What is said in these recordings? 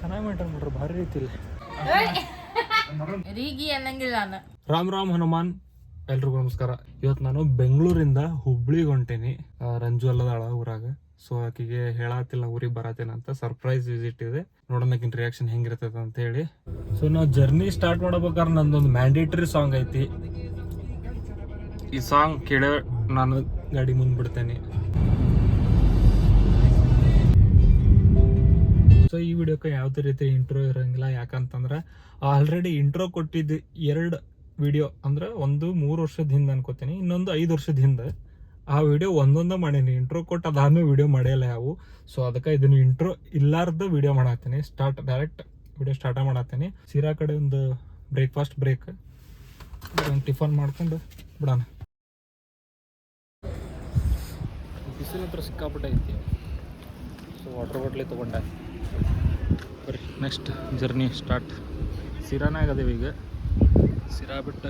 ಚೆನ್ನಾಗಿ ಮೇಂಟೈನ್ ಮಾಡ್ರಿ ಭಾರಿ ರೀತಿಲಿ. ರೀಗಿ ಅನ್ನಂಗಿಲ್ಲ ನಾನು. ರಾಮ್ ಹನುಮಾನ್, ಎಲ್ರಿಗೂ ನಮಸ್ಕಾರ. ಇವತ್ತು ನಾನು ಬೆಂಗಳೂರಿಂದ ಹುಬ್ಳಿಗೆ ಹೊಂಟೇನಿ. ರಂಜು ಅಲ್ಲದಾಳ ಊರಾಗ. ಸೊ ಆಕಿಗೆ ಹೇಳತ್ತಿಲ್ಲ ಊರಿಗೆ ಬರತ್ತೇನ ಅಂತ. ಸರ್ಪ್ರೈಸ್ ವಿಸಿಟ್ ಇದೆ, ನೋಡೋಣ ಆಕಿನ ರಿಯಾಕ್ಷನ್ ಹೆಂಗಿರ್ತದ ಅಂತ ಹೇಳಿ. ಸೊ ನಾವು ಜರ್ನಿ ಸ್ಟಾರ್ಟ್ ಮಾಡಬೇಕಾದ್ರೆ ನಂದೊಂದು ಮ್ಯಾಂಡೇಟರಿ ಸಾಂಗ್ ಐತಿ. ಈ ಸಾಂಗ್ ಕೇಳ ನಾನು ಗಾಡಿ ಮುಂದೆ ಬಿಡ್ತೇನೆ. ಸೊ ಈ ವಿಡಿಯೋಕ್ಕೆ ಯಾವುದೇ ರೀತಿ ಇಂಟ್ರೋ ಇರೋಂಗಿಲ್ಲ. ಯಾಕಂತಂದ್ರೆ ಆಲ್ರೆಡಿ ಇಂಟ್ರೋ ಕೊಟ್ಟಿದ್ದು 2 ವಿಡಿಯೋ ಅಂದ್ರೆ ಒಂದು 3 ವರ್ಷದ ಹಿಂದೆ ಅನ್ಕೋತೀನಿ, ಇನ್ನೊಂದು 5 ವರ್ಷದ ಹಿಂದೆ. ಆ ವಿಡಿಯೋ ಒಂದೊಂದೇ ಮಾಡೀನಿ. ಇಂಟ್ರೋ ಕೊಟ್ಟು ಅದಾದ್ಮೇಲೆ ವಿಡಿಯೋ ಮಾಡಿಲ್ಲ ಯಾವು. ಸೊ ಅದಕ್ಕೆ ಇದನ್ನು ಇಂಟ್ರೋ ಇಲ್ಲಾರ್ದ ವಿಡಿಯೋ ಮಾಡತ್ತೀನಿ. ಡೈರೆಕ್ಟ್ ವಿಡಿಯೋ ಸ್ಟಾರ್ಟ್ ಮಾಡತ್ತೀನಿ. ಸಿರಾ ಕಡೆ ಒಂದು ಬ್ರೇಕ್ಫಾಸ್ಟ್ ಬ್ರೇಕ್, ಒಂದು ಟಿಫನ್ ಮಾಡ್ಕೊಂಡು ಬಿಡೋಣ. ಬಿಸಿಲು ಹತ್ರ ಸಿಕ್ಕಾಪಟ್ಟೆ ಐತಿ. ಸೊ ವಾಟರ್ ಬಾಟ್ಲಿ ತೊಗೊಂಡೆ. ಬರ್ರಿ ನೆಕ್ಸ್ಟ್ ಜರ್ನಿ ಸ್ಟಾರ್ಟ್. ಸಿರಾನಾಗ ಅದೇವಿ ಈಗ. ಸಿರಾ ಬಿಟ್ಟು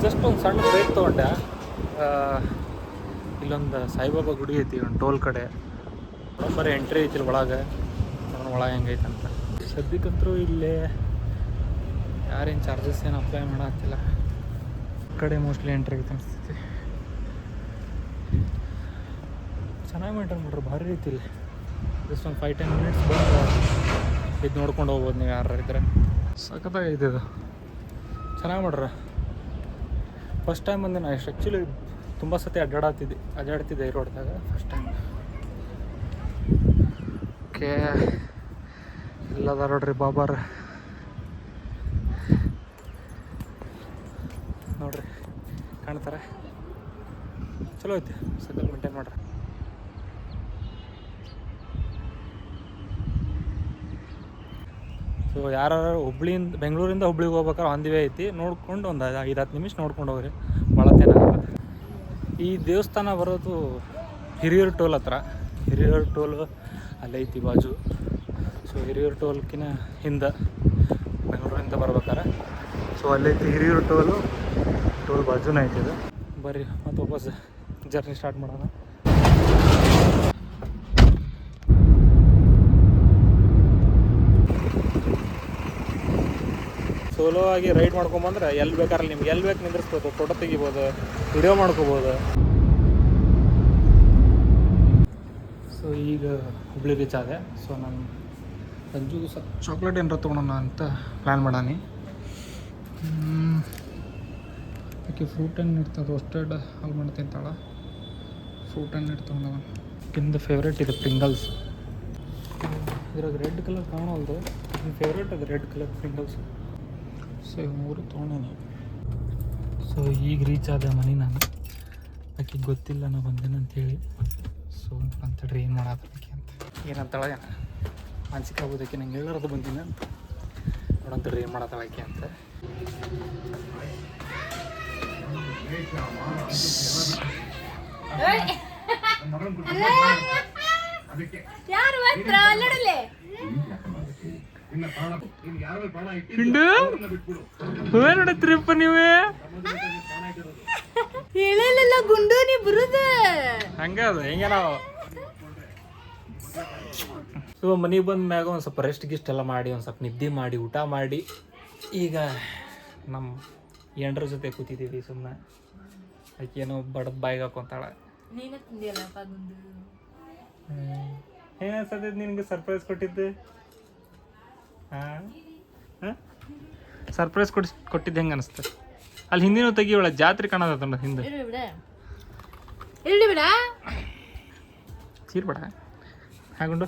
ಜಸ್ಟ್ ಒಂದು ಸಣ್ಣ ಬ್ರೇಕ್ ತೊಗೊಂಡೆ. ಇಲ್ಲೊಂದು ಸಾಯಿಬಾಬಾ ಗುಡಿ ಐತಿ ಒಂದು ಟೋಲ್ ಕಡೆ. ಬರೀ ಎಂಟ್ರಿ ಐತಿ ಒಳಗೆ. ಒಳಗೆ ಹೆಂಗೈತಂತ ಸದ್ಯಕ್ಕಂತರೂ ಇಲ್ಲೇ ಯಾರೇನು ಚಾರ್ಜಸ್ ಏನು ಅಪ್ಲೈ ಮಾಡತ್ತಿಲ್ಲ. ಕಡೆ ಮೋಸ್ಟ್ಲಿ ಎಂಟ್ರಿ ಐತೆ ಅನಿಸ್ತೈತಿ. ಚೆನ್ನಾಗಿ ಮೇಂಟೈನ್ ಮಾಡ್ರಿ ಭಾರಿ ರೀತಿಲಿ. ಜಸ್ಟ್ ಒಂದು 5-10 ಮಿನಿಟ್ಸ್ ಬಂದು ಇದು ನೋಡ್ಕೊಂಡು ಹೋಗ್ಬೋದು ನೀವು ಯಾರು ಇದ್ರೆ. ಸಖತ್ತಾಗೈತೆ ಇದು, ಚೆನ್ನಾಗಿ ಮಾಡ್ರಿ. ಫಸ್ಟ್ ಟೈಮ್ ಬಂದೆ ನಾನು. ಆ್ಯಕ್ಚುಲಿ ತುಂಬ ಸತಿ ಅಡ್ಡಾಡ್ತಿದ್ದೆ ಈ ರೋಡ್ದಾಗ. First time. ಓಕೆ, ಇಲ್ಲದ ನೋಡ್ರಿ ಬಾಬಾರ ನೋಡ್ರಿ ಕಾಣ್ತಾರೆ. ಚಲೋ ಐತಿ, ಸಕಲ್ ಮೇಂಟೈನ್ ಮಾಡ್ರಿ. ಸೊ ಯಾರು ಬೆಂಗಳೂರಿಂದ ಹುಬ್ಳಿಗೆ ಹೋಗ್ಬೇಕಾದ್ರೆ ಆನ್ ದಿ ವೇ ಐತಿ. ನೋಡ್ಕೊಂಡು ಒಂದು 5-10 ನಿಮಿಷ ನೋಡ್ಕೊಂಡು ಹೋಗ್ರಿ, ಭಾಳ ಚೆನ್ನಾಗಲ್ಲ. ಈ ದೇವಸ್ಥಾನ ಬರೋದು ಹಿರಿಯೂರು ಟೋಲ್ ಹತ್ರ. ಹಿರಿಯೂರು ಟೋಲ್ ಅಲ್ಲೈತಿ ಬಾಜು. ಸೊ ಹಿರಿಯೂರು ಟೋಲ್ಕಿನ ಹಿಂದೆ ಬೆಂಗಳೂರಿಂದ ಬರ್ಬೇಕಾರೆ ಸೊ ಅಲ್ಲೈತಿ ಹಿರಿಯೂರು ಟೋಲ್ ಬಾಜುನ ಐತಿ ಇದು. ಬರ್ರಿ ಮತ್ತು ವಾಪಸ್ ಜರ್ನಿ ಸ್ಟಾರ್ಟ್ ಮಾಡೋಣ. ಸೋಲೋ ಆಗಿ ರೈಡ್ ಮಾಡ್ಕೊಂಬಂದ್ರೆ ಎಲ್ಲಿ ಬೇಕಾದ್ರೆ ನಿಮ್ಗೆ ಎಲ್ಲಿ ಬೇಕು ನಿಂದಿರ್ಸ್ಬೋದು, ಫೋಟೋ ತೆಗಿಬೋದು, ವಿಡಿಯೋ ಮಾಡ್ಕೋಬೋದು. ಸೊ ಈಗ ಹುಬ್ಳಿ ರೀಚ್ ಆದೆ. ಸೊ ನಾನು ಸಂಜುಗೂ ಚಾಕ್ಲೇಟ್ ಏನಾರ ತೊಗೊಳೋಣ ಅಂತ ಪ್ಲ್ಯಾನ್ ಮಾಡಾನಿ. ಯಾಕೆ ಫ್ರೂಟ್ ಏನು ಇರ್ತದೆ, ರೋಸ್ಟೆಡ್ ಆಲ್ಮಂಡ್ ತಿಂತಾಳ. ಫ್ರೂಟ್ ಏನು ಇರ್ತವೆ ಕಿಂದ ಫೇವ್ರೇಟ್ ಇದೆ ಪ್ರಿಂಗಲ್ಸ್. ಇದ್ರಾಗ ರೆಡ್ ಕಲರ್ ಕಾಣೋಲ್ದು. ನನ್ನ ಫೇವ್ರೇಟ್ ಅದು ರೆಡ್ ಕಲರ್ ಪ್ರಿಂಗಲ್ಸ್. ಸೊ ಇವು 3 ತೊಗೊಂಡೇನಿ. ಸೊ ಈಗ ರೀಚ್ ಆದ ಮನೆ ನಾನು. ಆಕೆಗೆ ಗೊತ್ತಿಲ್ಲ ನಾ ಬಂದೇನೆ ಅಂಥೇಳಿ. ಸೊ ಅಂತೇಳಿ ಏನು ಮಾಡಾತಕ್ಕೆ ಅಂತ ಏನಂತಾಳೆ ಮಾನಸಿಕ ಆಗೋದಕ್ಕೆ ನಂಗೆ ಹೇಳೋದು ಬಂದೀನಿ ಅಂತ ನೋಡಂತೇಳಿ ಏನು ಮಾಡತ್ತಾಳೆ ಆಕೆ ಅಂತ. ನೋಡತ್ರಿಪ್ಪ ನೀವೇ ಹೇಳಿಲ್ಲ ಗುಂಡು ನೀ ಬರುದ ಹಂಗ ಅದು ಹೆಂಗೆ ನಾವು. ಸೊ ಮನೆಗೆ ಬಂದ ಮ್ಯಾಗ ಒಂದು ಸ್ವಲ್ಪ ರೆಸ್ಟ್ ಗಿಸ್ಟ್ ಎಲ್ಲ ಮಾಡಿ, ಒಂದು ಸ್ವಲ್ಪ ನಿದ್ದೆ ಮಾಡಿ, ಊಟ ಮಾಡಿ, ಈಗ ನಮ್ಮ ಎಂಡ್ರ ಜೊತೆ ಕೂತಿದ್ದೀವಿ ಸುಮ್ಮನೆ. ಆಕೆನೋ ಬಡದ್ ಬಾಯಿಗೆ ಹಾಕೊಂತಾಳೆ. ಏನು ಅನ್ಸತ್ತೆ ನಿನಗೆ ಸರ್ಪ್ರೈಸ್ ಕೊಟ್ಟಿದ್ದು? ಸರ್ಪ್ರೈಸ್ ಕೊಟ್ಟಿದ್ದು ಹೆಂಗೆ ಅನಿಸ್ತ? ಅಲ್ಲಿ ಹಿಂದಿನ ತೆಗಿಯೋಳ ಜಾತ್ರೆ ಕಾಣದ ಹಿಂದೆ. ಚೀರ್ಬೇಡ ಹಾಕೊಂಡು.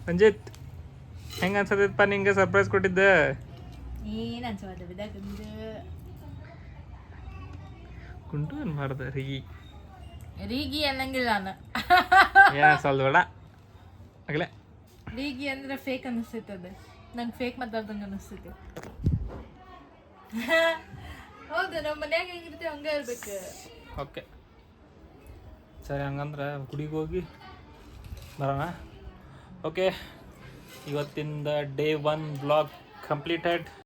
ರಂಜಿತ್ ಹೆಂಗೆ ಅನ್ಸತ್ತಪ್ಪ ನಿಂಗೆ ಸರ್ಪ್ರೈಸ್ ಕೊಟ್ಟಿದ್ದೆ? ಗುಂಡು ಅನ್ಬಾರ್ದ, ರೀಗಿ ಅನ್ನಂಗಿಲ್ಲ ನಾನು. ಏನ ಸಲ್ಬೇಡ ಆಗಲೇ. ರೀಗಿ ಅಂದ್ರೆ ಫೇಕ್ ಅನಿಸ್ತೈತದ. ನಂಗೆ ಫೇಕ್ ಮಾತಾಡ್ದಂಗೆ ಅನಿಸ್ತೈತಿ. ಹೌದು, ನಮ್ಮ ಮನ್ಯಾಗ ಹೆಂಗಿರ್ತೀವಿ ಹಂಗೆ ಇರ್ಬೇಕು. ಓಕೆ ಸರಿ, ಹಂಗಂದ್ರೆ ಗುಡಿಗೆ ಹೋಗಿ ಬರೋಣ. ಓಕೆ, ಇವತ್ತಿಂದ ಡೇ 1 ಬ್ಲಾಗ್ ಕಂಪ್ಲೀಟೆಡ್.